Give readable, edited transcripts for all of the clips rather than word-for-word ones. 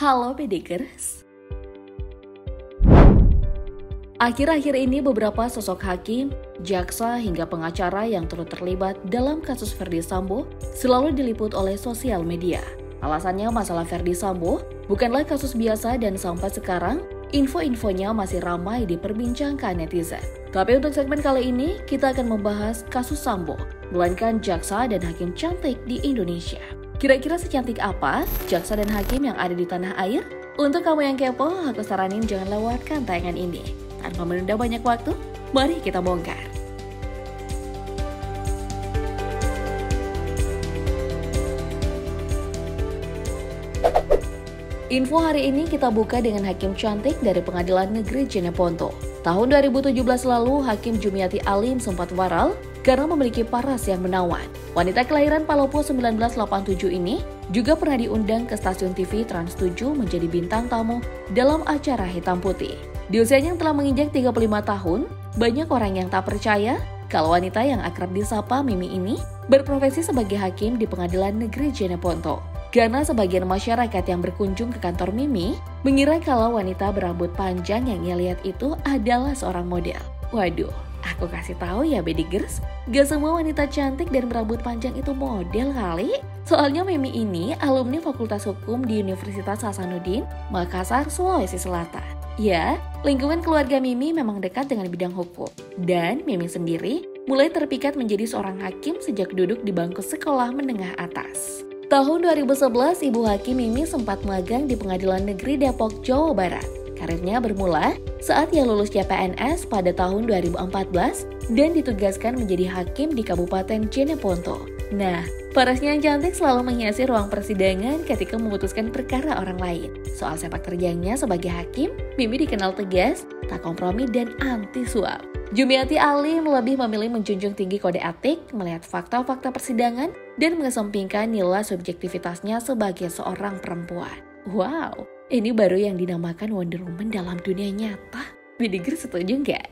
Halo Pedikers. Akhir-akhir ini beberapa sosok hakim, jaksa hingga pengacara yang turut terlibat dalam kasus Ferdy Sambo selalu diliput oleh sosial media. Alasannya masalah Ferdy Sambo bukanlah kasus biasa dan sampai sekarang info-infonya masih ramai diperbincangkan netizen. Tapi untuk segmen kali ini kita akan membahas kasus Sambo, melainkan jaksa dan hakim cantik di Indonesia. Kira-kira secantik apa jaksa dan hakim yang ada di tanah air? Untuk kamu yang kepo, aku saranin jangan lewatkan tayangan ini. Tanpa menunda banyak waktu, mari kita bongkar. Info hari ini kita buka dengan hakim cantik dari Pengadilan Negeri Jeneponto. Tahun 2017 lalu, Hakim Jumiati Alim sempat viral karena memiliki paras yang menawan. Wanita kelahiran Palopo 1987 ini juga pernah diundang ke stasiun TV Trans 7 menjadi bintang tamu dalam acara Hitam Putih. Di usianya yang telah menginjak 35 tahun, banyak orang yang tak percaya kalau wanita yang akrab disapa Mimi ini berprofesi sebagai hakim di Pengadilan Negeri Jeneponto. Karena sebagian masyarakat yang berkunjung ke kantor Mimi mengira kalau wanita berambut panjang yang ia lihat itu adalah seorang model. Waduh, aku kasih tahu ya Bedikers, gak semua wanita cantik dan berambut panjang itu model kali. Soalnya Mimi ini alumni Fakultas Hukum di Universitas Hasanuddin, Makassar, Sulawesi Selatan. Ya, lingkungan keluarga Mimi memang dekat dengan bidang hukum. Dan Mimi sendiri mulai terpikat menjadi seorang hakim sejak duduk di bangku sekolah menengah atas. Tahun 2011, Ibu Hakim Mimi sempat magang di Pengadilan Negeri Depok, Jawa Barat. Karirnya bermula saat ia lulus CPNS pada tahun 2014 dan ditugaskan menjadi hakim di Kabupaten Jeneponto. Nah, parasnya yang cantik selalu menghiasi ruang persidangan ketika memutuskan perkara orang lain. Soal sepak terjangnya sebagai hakim, Mimi dikenal tegas, tak kompromi dan anti suap. Jumiati Alim lebih memilih menjunjung tinggi kode etik, melihat fakta-fakta persidangan, dan mengesampingkan nilai subjektivitasnya sebagai seorang perempuan. Wow, ini baru yang dinamakan Wonder Woman dalam dunia nyata. Bedikers setuju nggak?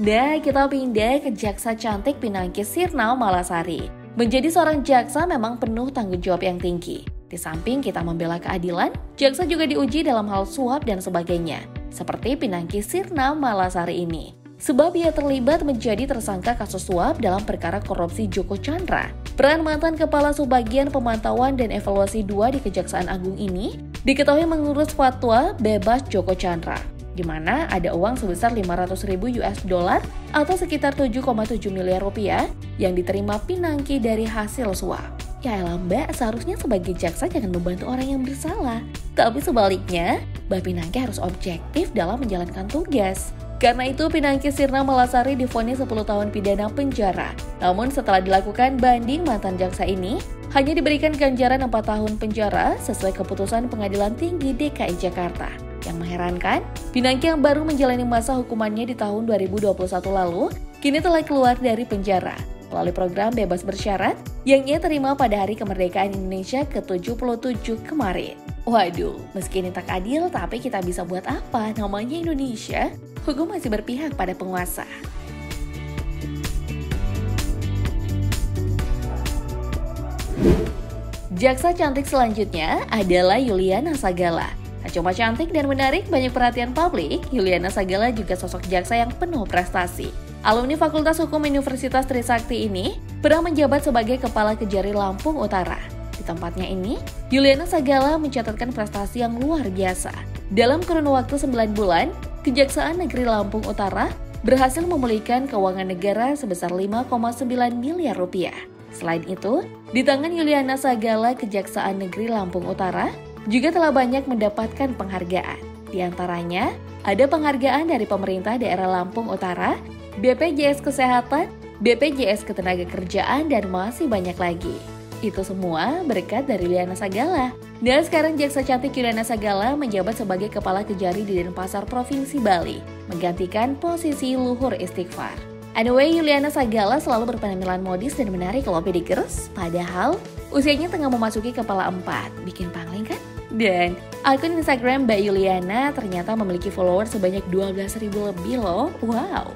Nah, kita pindah ke jaksa cantik Pinangki Sirna Malasari. Menjadi seorang jaksa memang penuh tanggung jawab yang tinggi. Di samping kita membela keadilan, jaksa juga diuji dalam hal suap dan sebagainya. Seperti Pinangki Sirna Malasari ini. Sebab ia terlibat menjadi tersangka kasus suap dalam perkara korupsi Joko Chandra. Peran mantan Kepala Subbagian Pemantauan dan Evaluasi 2 di Kejaksaan Agung ini diketahui mengurus fatwa bebas Joko Chandra, di mana ada uang sebesar 500.000 US dollar atau sekitar 7,7 miliar rupiah yang diterima Pinangki dari hasil suap. Ya elah mbak, seharusnya sebagai jaksa jangan membantu orang yang bersalah. Tapi sebaliknya, Mbak Pinangki harus objektif dalam menjalankan tugas. Karena itu, Pinangki Sirna Malasari divonis 10 tahun pidana penjara. Namun setelah dilakukan banding, mantan jaksa ini hanya diberikan ganjaran 4 tahun penjara sesuai keputusan Pengadilan Tinggi DKI Jakarta. Yang mengherankan, Pinangki yang baru menjalani masa hukumannya di tahun 2021 lalu, kini telah keluar dari penjara melalui program bebas bersyarat yang ia terima pada Hari Kemerdekaan Indonesia ke-77 kemarin. Waduh, meski ini tak adil, tapi kita bisa buat apa? Namanya Indonesia, hukum masih berpihak pada penguasa. Jaksa cantik selanjutnya adalah Yuliana Sagala. Tak cuma cantik dan menarik banyak perhatian publik, Yuliana Sagala juga sosok jaksa yang penuh prestasi. Alumni Fakultas Hukum Universitas Trisakti ini pernah menjabat sebagai Kepala Kejari Lampung Utara. Di tempatnya ini, Yuliana Sagala mencatatkan prestasi yang luar biasa. Dalam kurun waktu 9 bulan, Kejaksaan Negeri Lampung Utara berhasil memulihkan keuangan negara sebesar 5,9 miliar rupiah. Selain itu, di tangan Yuliana Sagala, Kejaksaan Negeri Lampung Utara juga telah banyak mendapatkan penghargaan. Di antaranya, ada penghargaan dari pemerintah daerah Lampung Utara, BPJS Kesehatan, BPJS Ketenagakerjaan, dan masih banyak lagi. Itu semua berkat dari Yuliana Sagala. Dan sekarang jaksa cantik Yuliana Sagala menjabat sebagai Kepala Kejari di Denpasar Provinsi Bali, menggantikan posisi Luhur Istighfar. Anyway, Yuliana Sagala selalu berpenampilan modis dan menarik loh Pedikers. Padahal usianya tengah memasuki kepala 4. Bikin pangling kan? Dan akun Instagram Mbak Yuliana ternyata memiliki followers sebanyak 12.000 lebih loh. Wow!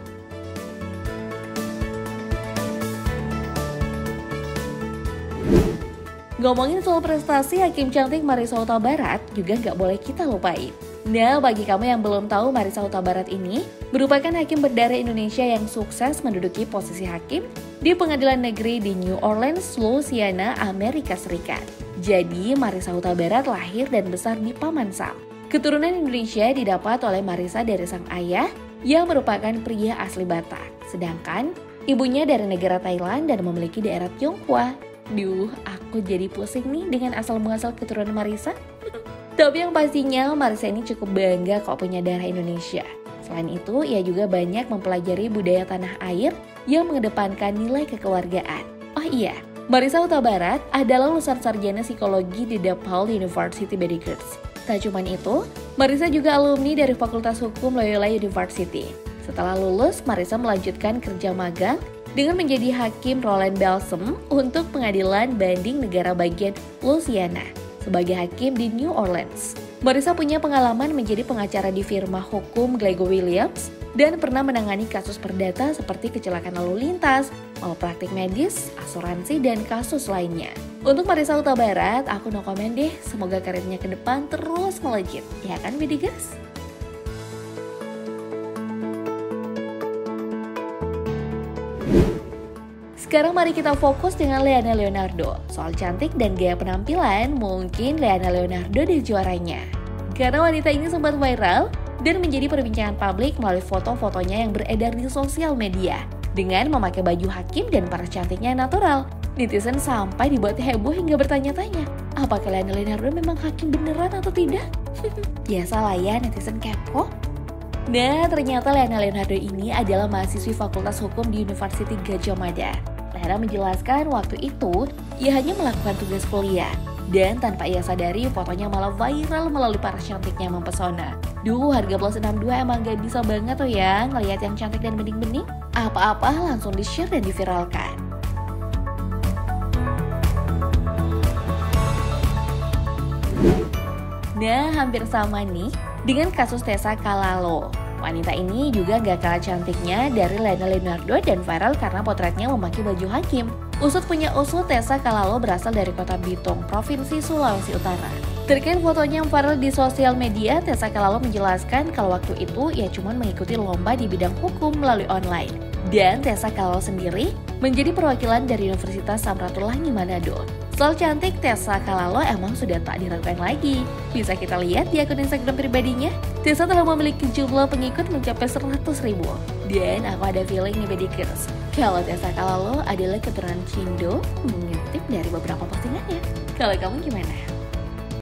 Ngomongin soal prestasi, hakim cantik Marisa Huta Barat juga nggak boleh kita lupain. Nah, bagi kamu yang belum tahu, Marisa Huta Barat ini merupakan hakim berdarah Indonesia yang sukses menduduki posisi hakim di pengadilan negeri di New Orleans, Louisiana, Amerika Serikat. Jadi, Marisa Huta Barat lahir dan besar di Paman Sam. Keturunan Indonesia didapat oleh Marisa dari sang ayah yang merupakan pria asli Batak. Sedangkan ibunya dari negara Thailand dan memiliki daerah Tionghoa. Duh, aku jadi pusing nih dengan asal-muasal keturunan Marisa. Tapi yang pastinya Marisa ini cukup bangga kok punya darah Indonesia. Selain itu, ia juga banyak mempelajari budaya tanah air yang mengedepankan nilai kekeluargaan. Oh iya, Marisa Huta Barat adalah lulusan sarjana psikologi di DePaul University Medicals. Tak cuma itu, Marisa juga alumni dari Fakultas Hukum Loyola University. Setelah lulus, Marisa melanjutkan kerja magang dengan menjadi hakim Roland Balsam untuk pengadilan banding negara bagian Louisiana sebagai hakim di New Orleans. Marisa punya pengalaman menjadi pengacara di firma hukum Glego Williams dan pernah menangani kasus perdata seperti kecelakaan lalu lintas, malpraktik medis, asuransi, dan kasus lainnya. Untuk Marisa Huta Barat, aku no komen deh. Semoga karirnya ke depan terus melejit. Ya kan, Bidigas? Sekarang mari kita fokus dengan Leana Leonardo. Soal cantik dan gaya penampilan, mungkin Leana Leonardo deh juaranya. Karena wanita ini sempat viral dan menjadi perbincangan publik melalui foto-fotonya yang beredar di sosial media. Dengan memakai baju hakim dan paras cantiknya natural, netizen sampai dibuat heboh hingga bertanya-tanya, apakah Leana Leonardo memang hakim beneran atau tidak? Biasalah ya netizen kepo. Nah, ternyata Leana Leonardo ini adalah mahasiswi Fakultas Hukum di University Gadjah Mada. Leana menjelaskan waktu itu ia hanya melakukan tugas kuliah dan tanpa ia sadari fotonya malah viral melalui paras cantiknya yang mempesona. Duh, harga plus 62 emang gak bisa banget tuh ya ngelihat yang cantik dan bening-bening. Apa-apa langsung di-share dan diviralkan. Nah, hampir sama nih dengan kasus Tessa Kalalo. Wanita ini juga gak kalah cantiknya dari Leana Leonardo dan viral karena potretnya memakai baju hakim. Usut punya usut, Tessa Kalalo berasal dari kota Bitung, Provinsi Sulawesi Utara. Terkait fotonya yang viral di sosial media, Tessa Kalalo menjelaskan kalau waktu itu ia cuma mengikuti lomba di bidang hukum melalui online. Dan Tessa Kalalo sendiri menjadi perwakilan dari Universitas Samratulangi Manado. Soal cantik, Tessa Kalalo emang sudah tak diragukan lagi. Bisa kita lihat di akun Instagram pribadinya, Tessa telah memiliki jumlah pengikut mencapai 100.000. Dan aku ada feeling nih Bedikers, kalau Tessa Kalalo adalah keturunan Cindo, mengutip dari beberapa postingannya. Kalau kamu gimana?